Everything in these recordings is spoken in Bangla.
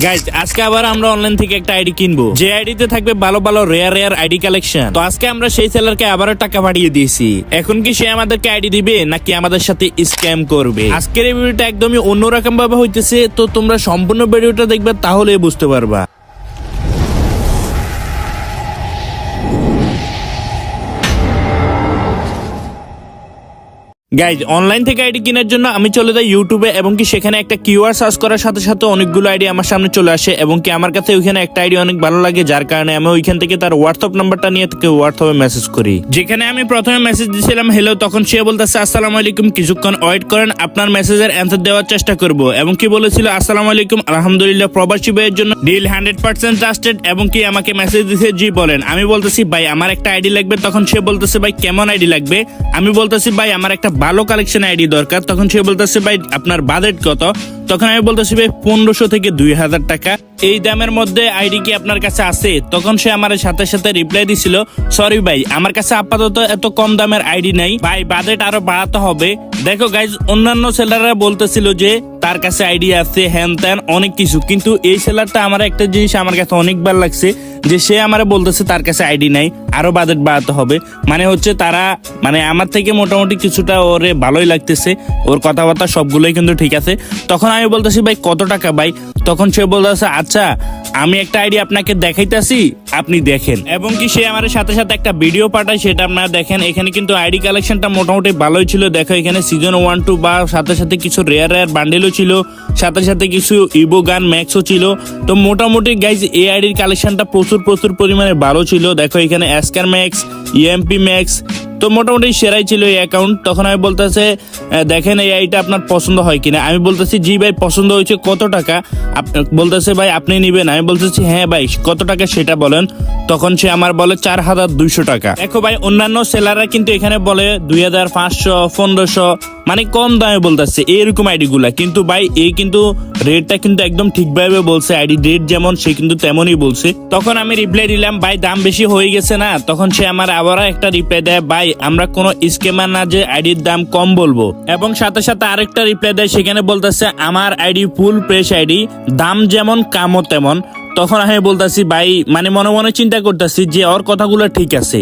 গাইজ আজকে আবার আমরা অনলাইন থেকে একটা আইডি কিনবো, যে আইডিতে থাকবে ভালো ভালো রেয়ার আইডি কালেকশন। তো আজকে আমরা সেই সেলারকে আবারও টাকা পাঠিয়ে দিয়েছি। এখন কি সে আমাদেরকে আইডি দিবে নাকি আমাদের সাথে স্ক্যাম করবে? আজকের এই ভিডিওটা একদমই অন্যরকম ভাবে হইতেছে, তো তোমরা সম্পূর্ণ ভিডিওটা দেখবে, তাহলে বুঝতে পারবা। গাইজ অনলাইন থেকে আইডি কেনার জন্য আমি চলে যাই ইউটিউবে, এবং কি সেখানে একটা কিওয়ার্ড সার্চ করার সাথে সাথে অনেকগুলো আইডি আমার সামনে চলে আসে, এবং কি আমার কাছে ওইখানে একটা আইডি অনেক ভালো লাগে, যার কারণে আমি ওইখান থেকে তার হোয়াটসঅ্যাপ নাম্বারটা নিয়ে তাকে হোয়াটসঅ্যাপে মেসেজ করি। যেখানে আমি প্রথমে মেসেজ দিয়েছিলাম হ্যালো, তখন সে বলতেছে আসসালামু আলাইকুম, কিছুক্ষণ ওয়েট করেন, আপনার মেসেজের অ্যান্সার দেওয়ার চেষ্টা করব। এবং কি বলেছিল আসসালামু আলাইকুম, আলহামদুলিল্লাহ, প্রবাসী ভাইয়ের জন্য ডিল 100% ট্রাস্টেড। এবং কি আমাকে মেসেজ দিয়েছে জি বলেন। আমি বলতেছি ভাই আমার একটা আইডি লাগবে। তখন সে বলতেছে ভাই কেমন আইডি লাগবে? আমি বলতেছি ভাই আমার একটা ভালো কালেকশন আইডি দরকার। তখন সে বলতেছে ভাই আপনার বাজেট কত? তখন আমি বলতেছি ভাই 1500 থেকে 2000 টাকা, এই দামের মধ্যে আইডি কি আপনার কাছে আছে? তখন সে আমার সাথে সাথে রিপ্লাই দিছিল সরি ভাই আমার কাছে আপাতত এত কম দামের আইডি নাই ভাই, বাজেট আরো বাড়াতে হবে। দেখো গাইজ অন্যান্য সেলাররা বলতেছিল যে তার কাছে আইডি আছে হ্যান ত্যান অনেক কিছু, কিন্তু এই সেলারটা আমার একটা জিনিস আমার কাছে অনেক ভালো লাগছে, যে সে আমারে বলতেছে তার কাছে আইডি নাই, আরো বাজেট বাড়াতে হবে। মানে হচ্ছে তারা মানে আমার থেকে মোটামুটি কিছুটা ওরে ভালোই লাগতেছে, ওর কথাবার্তা সবগুলোই কিন্তু ঠিক আছে। তখন আমি বলতেছি ভাই কত টাকা ভাই? তখন সে বলতেছে আচ্ছা আমি একটা আইডি আপনাকে দেখাইতেছি, আপনি দেখেন। এবং কি সে আমার সাথে সাথে একটা ভিডিও পাঠায়, সেটা আপনারা দেখেন। এখানে কিন্তু আইডি কালেকশনটা মোটামুটি ভালোই ছিল। দেখো এখানে সিজন 1-2 বা সাথে সাথে কিছু রেয়ার বান্ডেলও ছিল, সাথে সাথে কিছু ইভো গান ম্যাক্সও ছিল। তো মোটামুটি গাইজ এই আইডির কালেকশনটা প্রচুর পরিমাণে ভালো ছিল। দেখো এখানে অ্যাস্কার ম্যাক্স, ইএমপি ম্যাক্স, তো মোটামুটি সেরাই ছিল এই অ্যাকাউন্ট। তখন আমি বলতেছে দেখেন এই আইডিটা আপনার পছন্দ হয় কিনা? আমি বলতেছি জি ভাই পছন্দ হয়েছে, কত টাকা? বলতেছে ভাই আপনি নিবেন? আমি বলতেছি হ্যাঁ ভাই কত টাকা সেটা বলেন। তখন সে আমার বলে 4200 টাকা। দেখো ভাই অন্যান্য সেলাররা কিন্তু এখানে বলে 2500, 1500, মানে কম দামে বলতেছে এরকম আইডি গুলা, কিন্তু ভাই এই কিন্তু রেটটা কিন্তু একদম ঠিকভাবে বলছে, আইডি রেট যেমন সে কিন্তু তেমনই বলছে। তখন আমি রিপ্লাই দিলাম ভাই দাম বেশি হয়ে গেছে না? তখন সে আমার আবারও একটা রিপ্লাই দেয় ভাই আমরা কোনো স্ক্যামার না যে আইডির দাম কম বলবো। এবং সাথে সাথে আরেকটা রিপ্লাই দেয়, সেখানে বলতেছে আমার আইডি ফুল ফ্রেশ আইডি, দাম যেমন কামও তেমন। তখন আমি বলতেছি ভাই মানে মনে মনে চিন্তা করতেছি যে ওর কথাগুলো ঠিক আছে,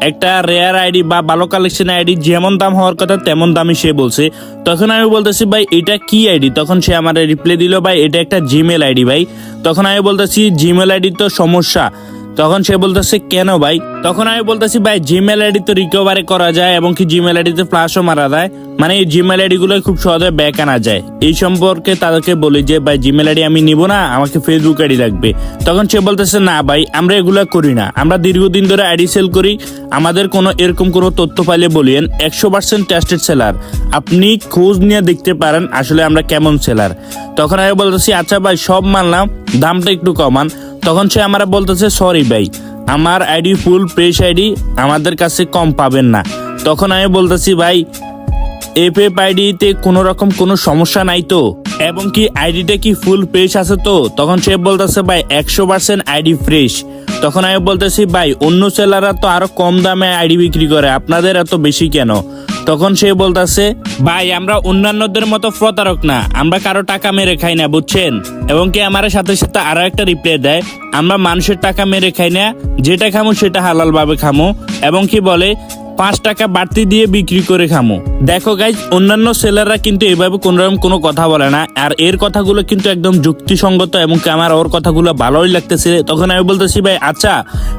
একটা রেয়ার আইডি বা ভালো কালেকশন আইডি যেমন দাম হওয়ার কথা তেমন দামই সে বলছে। তখন আমি বলতেছি ভাই এটা কি আইডি? তখন সে আমার রিপ্লাই দিল ভাই এটা একটা জিমেল আইডি ভাই। তখন আমি বলতেছি জিমেল আইডি তো সমস্যা। তখন সে বলতেছে কেন ভাই? তখন আমি বলতেছি ভাই জিমেল আইডি তো রিকভারি করা যায়, এবং কি জিমেল আইডিতে ফ্লাশও মারা যায়, মানে এই জিমেল আইডি গুলো খুব সহজে ব্যাক আনা যায়। এই সম্পর্কে তাদেরকে বলি যে ভাই জিমেল আইডি আমি নিব না, আমাকে ফেসবুক আইডি লাগবে। তখন সে বলতেছে না ভাই আমরা এগুলা করি না, আমরা দীর্ঘদিন ধরে আইডি সেল করি, আমাদের কোনো এরকম কোনো তথ্য পাইলে বলিয়েন, 100% ট্রাস্টেড সেলার, আপনি খোঁজ নিয়ে দেখতে পারেন আসলে আমরা কেমন সেলার। তখন আমি বলতেছি আচ্ছা ভাই সব মানলাম, দামটা একটু কমান। তখন সে আমার বলতেছে সরি ভাই আমার আইডি ফুল ফ্রেশ আইডি, আমাদের কাছে কম পাবেন না। তখন আমি বলতেছি ভাই এফএফ আইডিতে কোনো রকম কোনো সমস্যা নাই তো, এবং কি আইডিটা কি ফুল ফ্রেশ আছে তো? তখন সে বলতেছে ভাই 100% আইডি ফ্রেশ। তখন আমি বলতেছি ভাই অন্য সেলাররা তো আরো কম দামে আইডি বিক্রি করে, আপনাদের এত বেশি কেন? তখন সে বলতেছে ভাই আমরা অন্যান্যদের মতো প্রতারক না, আমরা কারো টাকা মেরে খাই না বুঝছেন। এবং কি আমার সাথে সাথে আরো একটা রিপ্লাই দেয় আমরা মানুষের টাকা মেরে খাই না, যেটা খামো সেটা হালাল ভাবে খামো, এবং কি বলে 5 টাকা বাড়তি দিয়ে বিক্রি করে খামো। দেখো গাইজ অন্যান্য সেলাররা কিন্তু এইভাবে কোনোরকম কোনো কথা বলে না, আর এর কথাগুলো কিন্তু একদম যুক্তিসঙ্গত, এবং আমার ওর কথাগুলো ভালোই লাগতেছে। তখন আমি বলতেছি ভাই আচ্ছা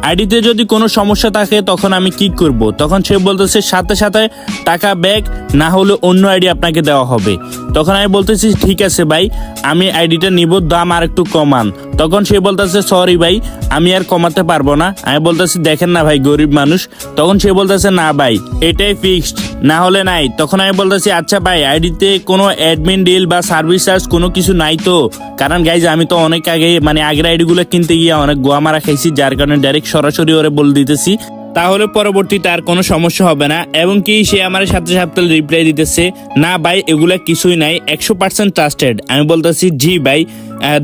আইডিতে যদি কোনো সমস্যা থাকে তখন আমি কি করব? তখন সে বলতেছে সাথে সাথে টাকা ব্যাক, না হলে অন্য আইডি আপনাকে দেওয়া হবে। তখন আমি বলতেছি ঠিক আছে ভাই আমি আইডিটা নিব, দাম আর একটু কমান। তখন সে বলতেছে সরি ভাই আমি আর কমাতে পারবো না। আমি বলতেছি দেখেন না ভাই গরিব মানুষ। তখন সে বলতেছে না ভাই এটাই ফিক্সড, না হলে নাই। তখন আমি বলতেছি আচ্ছা ভাই আইডিতে কোনো অ্যাডমিন ডিল বা সার্ভিস চার্জ কোনো কিছু নাই তো? কারণ গাইজ আমি তো অনেক আগে মানে আগের আইডি গুলো কিনতে গিয়ে অনেক গোয়া মারা খাইছি, যার কারণে ডাইরেক্ট সরাসরি ওরে বলে দিতেছি, তাহলে পরবর্তীতে আর কোনো সমস্যা হবে না। এবং কি সে আমার সাথে সাথে রিপ্লাই দিতেছে না ভাই এগুলা কিছুই নাই, 100% ট্রাস্টেড। আমি বলতেছি জি ভাই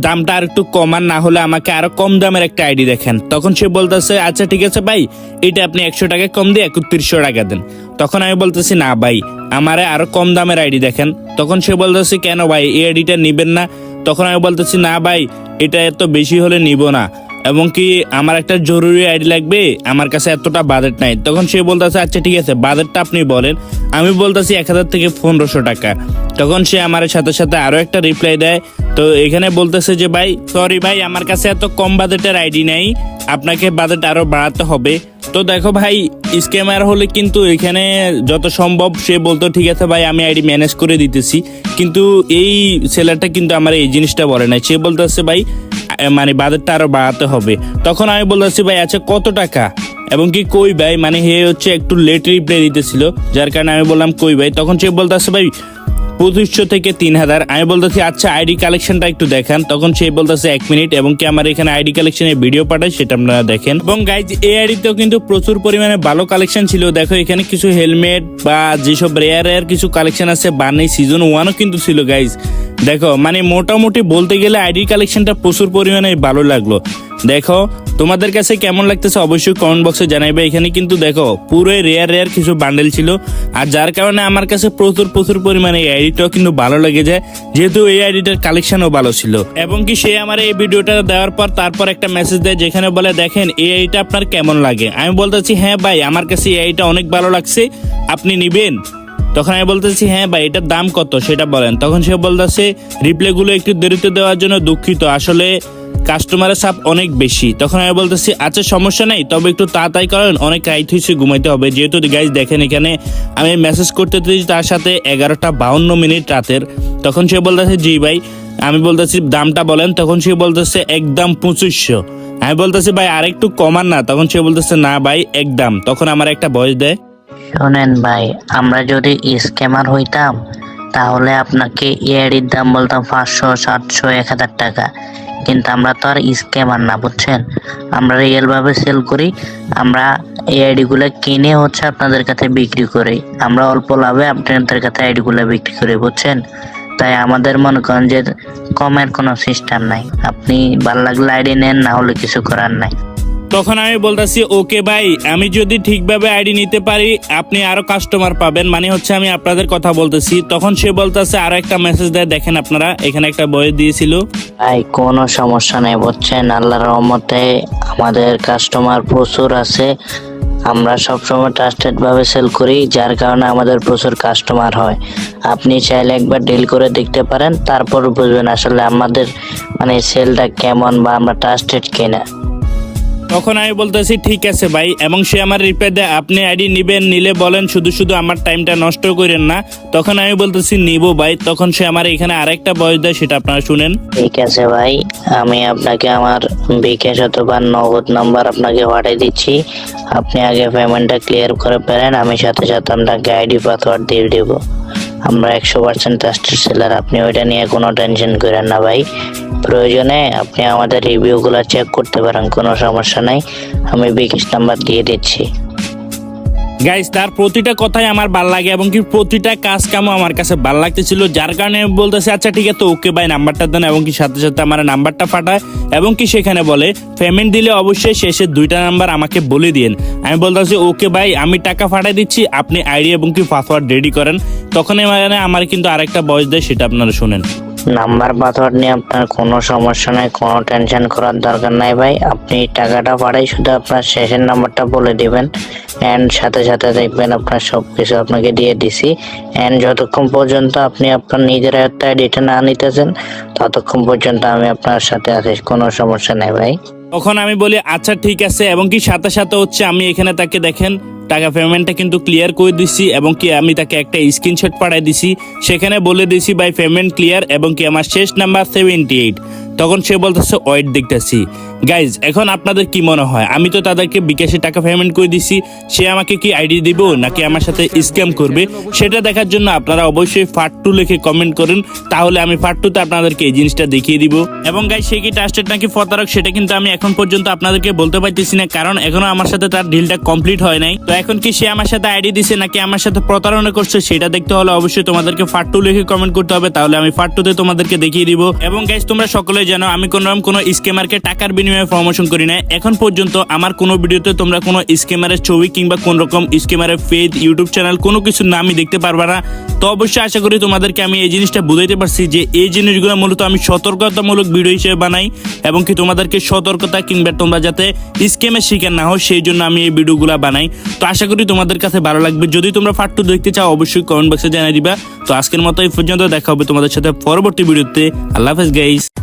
দামটা আর একটু কমান, না হলে আমাকে আরো কম দামের একটা আইডি দেখেন। তখন সে বলতেছে আচ্ছা ঠিক আছে ভাই এটা আপনি 100 টাকা কম দিয়ে 3100 টাকা দেন। তখন আমি বলতেছি না ভাই আমারে আরো কম দামের আইডি দেখেন। তখন সে বলতেছে কেন ভাই এই আইডিটা নিবেন না? তখন আমি বলতেছি না ভাই এটা এত বেশি হলে নিব না, এবং কি আমার একটা জরুরি আইডি লাগবে, আমার কাছে এতটা বাজেট নাই। তখন সে বলতেছে আচ্ছা ঠিক আছে বাজেটটা আপনি বলেন। আমি বলতেছি 1000 থেকে 1500 টাকা। তখন সে আমার সাথে সাথে আরো একটা রিপ্লাই দেয়। তো এখানে বলতেছে যে ভাই সরি ভাই, আমার কাছে এত কম বাজেটের আইডি নাই, আপনাকে বাজেট আরো বাড়াতে হবে। তো দেখো ভাই, স্ক্যামার হলে কিন্তু এখানে যত সম্ভব সে বলতো ঠিক আছে ভাই আমি আইডি ম্যানেজ করে দিতেছি, কিন্তু এই সেলারটা কিন্তু আমার এই জিনিসটা বলে নাই। সে বলতেছে ভাই মানে বাজেটটা আরো বাড়াতে হবে। তখন আমি বলতেছি ভাই আচ্ছা কত টাকা এবং কি কই ভাই, মানে হে হচ্ছে একটু লেট রিপ্লাই দিতেছিল, যার কারণে আমি বললাম কই ভাই। তখন সে বলতেছে ভাই 2500 থেকে 3000। আমি বলতেছি আচ্ছা আইডি কালেকশনটা একটু দেখান। তখন সে বলতেছে 1 মিনিট, এবং কি আমার এখানে আইডি কালেকশনের ভিডিও পাঠায় সেটা আপনারা দেখেন। এবং গাইজ এই আইডিতেও কিন্তু প্রচুর পরিমাণে ভালো কালেকশন ছিল। দেখো এখানে কিছু হেলমেট বা যেসব রেয়ার কিছু কালেকশন আছে, বার্নি সিজন 1ও কিন্তু ছিল গাইজ। দেখো মানে মোটামুটি বলতে গেলে আইডি কালেকশনটা প্রচুর পরিমাণে ভালো লাগলো। দেখো তোমাদের কাছে কেমন লাগতেছে অবশ্যই কমেন্ট বক্সে জানাইবে। এখানে কিন্তু দেখো পুরো রেয়ার কিছু বান্ডেল ছিল, আর যার কারণে আমার কাছে প্রচুর পরিমাণে এই আইডিটাও কিন্তু ভালো লেগে যায়, যেহেতু এই আইডিটার কালেকশনও ভালো ছিল। এবং কি সে আমার এই ভিডিওটা দেওয়ার পর তারপর একটা মেসেজ দেয় যেখানে বলে দেখেন এই আইডিটা আপনার কেমন লাগে। আমি বলতেছি হ্যাঁ ভাই আমার কাছে এই আইডিটা অনেক ভালো লাগছে, আপনি নিবেন? তখন আমি বলতেছি হ্যাঁ ভাই এটার দাম কত সেটা বলেন। তখন সে বলতেছে রিপ্লাইগুলো একটু দেরিতে দেওয়ার জন্য দুঃখিত, আসলে কাস্টমারের চাপ অনেক বেশি। তখন আমি বলতেছি আচ্ছা সমস্যা নেই, তবে একটু তাড়াতাড়ি করেন, অনেক রাইট হয়েছে ঘুমাইতে হবে। যেহেতু গাইজ দেখেন এখানে আমি মেসেজ করতে দিয়েছি তার সাথে 11:52 রাতের। তখন সে বলতেছে জি ভাই। আমি বলতেছি দামটা বলেন। তখন সে বলতেছে একদম 2500। আমি বলতেছি ভাই আরেকটু কমান না? তখন সে বলতেছে না ভাই একদম। তখন আমার একটা ভয়েস দেয়, শোনেন ভাই, আমরা যদি স্ক্যামার হইতাম তাহলে আপনাকে এআইডির দাম বলতাম 500, 700, 1000 টাকা, কিন্তু আমরা তো আর স্ক্যামার না, বুঝছেন? আমরা রিয়েল ভাবে সেল করি। আমরা এআইডি গুলো কিনে হচ্ছে আপনাদের কাছে বিক্রি করি। আমরা অল্প লাভে আপনাদের কাছে আইডি গুলো বিক্রি করি, বুঝছেন? তাই আমাদের মনে করেন যে কমের কোনো সিস্টেম নাই। আপনি ভালো লাগলে আইডি নেন, না হলে কিছু করার নাই। তখন আমি বলতেছি ওকে ভাই, আমি যদি ঠিকভাবে আইডি নিতে পারি আপনি আরো কাস্টমার পাবেন, মানে হচ্ছে আমি আপনাদের কথা বলতেছি। তখন সে বলতেছে আরো একটা মেসেজ দেয়, দেখেন আপনারা এখানে একটা বই দিয়েছিল। ভাই কোনো সমস্যা নেই, বুঝছেন? আল্লাহর রহমতে আমাদের কাস্টমার প্রচুর আছে। আমরা সবসময় ট্রাস্টেড ভাবে সেল করি, যার কারণে আমাদের প্রচুর কাস্টমার হয়। আপনি চাইলে একবার ডিল করে দেখতে পারেন, তারপর বুঝবেন আসলে আমাদের মানে সেলটা কেমন বা আমরা ট্রাস্টেড কিনা। তখন আমি বলতেছি ঠিক আছে ভাই, এবং সে আমার রিপ্লাই দেয় আপনি আইডি নিবেন, নিলে বলেন, শুধু আমার টাইমটা নষ্ট করেন না। তখন আমি বলতেছি নিবো ভাই। তখন সে আমার এখানে আরেকটা বয়স দেয়, সেটা আপনারা শুনেন। ঠিক আছে ভাই, আমি আপনাকে আমার বিকাশ অথবা নগদ নাম্বার আপনাকে পাঠিয়ে দিচ্ছি। আপনি আগে পেমেন্টটা ক্লিয়ার করে ফেলেন, আমি সাথে সাথে আপনাকে আইডি পাসওয়ার্ড দিয়ে দেবো। আমরা 100% ট্রাস্টেড সেলার, আপনি ওইটা নিয়ে কোনো টেনশন করেন না ভাই। প্রয়োজনে আপনি আমাদের রিভিউগুলো চেক করতে পারেন, কোনো সমস্যা নাই। আমি বিকাশ নাম্বার দিয়ে দিচ্ছি। গাইস তার প্রতিটা কথাই আমার ভাল লাগে, এবং কি প্রতিটা কাজ কামও আমার কাছে ভাল লাগতেছিল, যার কারণে আমি বলতেছি আচ্ছা ঠিক আছে ওকে ভাই নাম্বারটা দেন, এবং কি সাথে সাথে আমার নাম্বারটা পাঠায়, এবং কি সেখানে বলে পেমেন্ট দিলে অবশ্যই শেষে 2টা নাম্বার আমাকে বলে দিন। আমি বলতেছি ওকে ভাই আমি টাকা পাঠাই দিচ্ছি, আপনি আইডি এবং কি পাসওয়ার্ড রেডি করেন। তখন আমার কিন্তু আরেকটা বয়স দেয়, সেটা আপনারা শুনেন। নাম্বার পাসওয়ার্ড নিয়ে আপনার কোনো সমস্যা নাই, কোনো টেনশন করার দরকার নাই ভাই। আপনি টাকাটা পাঠাই শুধু আপনার শেষের নাম্বারটা বলে দিবেন, এন্ড সাথে সাথে দেখবেন আপনার সবকিছু আপনাকে দিয়ে দিছি। এন্ড যতক্ষণ পর্যন্ত আপনি আপনার নিজের একটা আইডিটা না নিতেছেন ততক্ষণ পর্যন্ত আমি আপনার সাথে আছি, কোনো সমস্যা নাই ভাই। তখন আমি বলি আচ্ছা ঠিক আছে, এবং কি সাথে সাথে হচ্ছে আমি এখানে তাকে দেখেন টাকা পেমেন্টটা কিন্তু ক্লিয়ার করে দিছি, এবং কি আমি তাকে একটা স্ক্রিনশট পাঠাই দিছি, সেখানে বলে দিছি ভাই পেমেন্ট ক্লিয়ার, এবং কি আমার শেষ নাম্বার 78। তখন সে বলতেছে ওয়েট দেখতেছি। গাইজ এখন আপনাদের কি মনে হয়, আমি তো তাদেরকে বিকাশে টাকা পেমেন্ট করে দিছি, সে আমাকে কি আইডি দিব নাকি আমার সাথে স্ক্যাম করবে? সেটা দেখার জন্য আপনারা অবশ্যই পার্ট 2 লিখে কমেন্ট করুন, তাহলে আমি পার্ট 2তে আপনাদেরকে এই জিনিসটা দেখিয়ে দিব। এবং গাইজ সে কি ট্রাস্টেড নাকি প্রতারক সেটা কিন্তু আমি এখন পর্যন্ত আপনাদেরকে বলতে পারতেছি না, কারণ এখনো আমার সাথে তার ডিলটা কমপ্লিট হয় নাই। তো এখন কি সে আমার সাথে আইডি দিছে নাকি আমার সাথে প্রতারণা করছে সেটা দেখতে হলে অবশ্যই তোমাদেরকে পার্ট 2 লিখে কমেন্ট করতে হবে, তাহলে আমি পার্ট 2তে তোমাদেরকে দেখিয়ে দিব। এবং গাইজ তোমরা সকলে জানো আমি কোনো স্ক্যামারকে টাকার বিনিময়ে আমি প্রমোশন করি না। এখন পর্যন্ত আমার কোনো ভিডিওতে তোমরা কোনো স্ক্যামারের ছবি কিংবা কোন রকম স্ক্যামারের পেজ, ইউটিউব চ্যানেল কোনো কিছু নামই দেখতে পারবা না। তো অবশ্যই আশা করি তোমাদেরকে আমি এই জিনিসটা বুঝাইতে পারছি যে এই জিনিসগুলো মূলত আমি সতর্কতামূলক ভিডিও হিসেবে বানাই এবং কি তোমাদেরকে সতর্কতা কিংবা তোমরা যাতে স্ক্যামের শিকার না হও সেই জন্য আমি এই ভিডিওগুলো বানাই। তো আশা করি তোমাদের কাছে ভালো লাগবে। যদি তোমরা পার্ট 2 দেখতে চাও অবশ্যই কমেন্ট বক্সে জানিয়ে দিবা। তো আজকের মতো এই পর্যন্ত, দেখা হবে তোমাদের সাথে পরবর্তী ভিডিওতে। আল্লাহ হাফেজ গাইস।